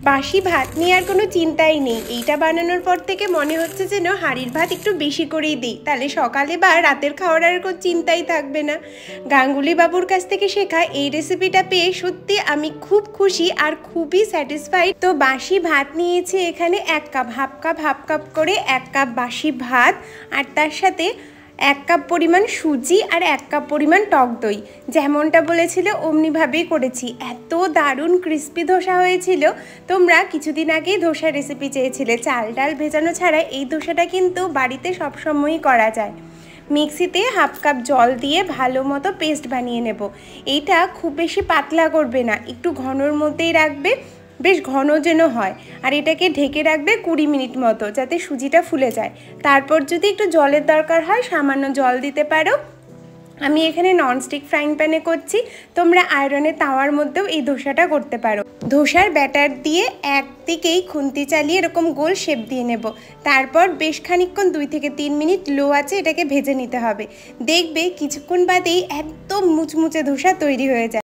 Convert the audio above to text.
বাসি ভাত নিয়ে আর কোনো চিন্তাই নেই। এইটা বানানোর পর থেকে মনে হচ্ছে যেন হাঁড়ির ভাত একটু বেশি করেই দিই, তাহলে সকালে বা রাতের খাওয়ার আর কোনো চিন্তাই থাকবে না। গাঙ্গুলি বাবুর কাছ থেকে শেখা এই রেসিপিটা পেয়ে সত্যি আমি খুব খুশি আর খুবই স্যাটিসফাইড। তো বাসি ভাত নিয়েছি এখানে 1 কাপ, হাফ কাপ করে 1 কাপ বাসি ভাত, আর তার সাথে 1 কাপ পরিমাণ সুজি আর 1 কাপ পরিমাণ টক দই। যেমনটা বলেছিল অমনিভাবেই করেছি। এত দারুণ ক্রিস্পি ধোসা হয়েছিল। তোমরা কিছুদিন আগেই ধোসার রেসিপি চেয়েছিলে, চাল ডাল ভেজানো ছাড়া এই ধোসাটা কিন্তু বাড়িতে সবসময়ই করা যায়। মিক্সিতে হাফ কাপ জল দিয়ে ভালো মতো পেস্ট বানিয়ে নেব। এইটা খুব বেশি পাতলা করবে না, একটু ঘনর মধ্যেই রাখবে, বেশ ঘন যেন হয়। আর এটাকে ঢেকে রাখবে 20 মিনিট মতো, যাতে সুজিটা ফুলে যায়। তারপর যদি একটু জলের দরকার হয় সামান্য জল দিতে পারো। আমি এখানে ননস্টিক ফ্রাইং প্যানে করছি, তোমরা আয়রনের তাওয়ার মধ্যেও এই ধোসাটা করতে পারো। ধোসার ব্যাটার দিয়ে একদিকেই খুন্তি চালিয়ে এরকম গোল শেপ দিয়ে নেব। তারপর বেশ খানিকক্ষণ 2 থেকে 3 মিনিট লো আঁচে এটাকে ভেজে নিতে হবে। দেখবে কিছুক্ষণ বাদেই একদম মুচমুচে ধোসা তৈরি হয়ে যায়।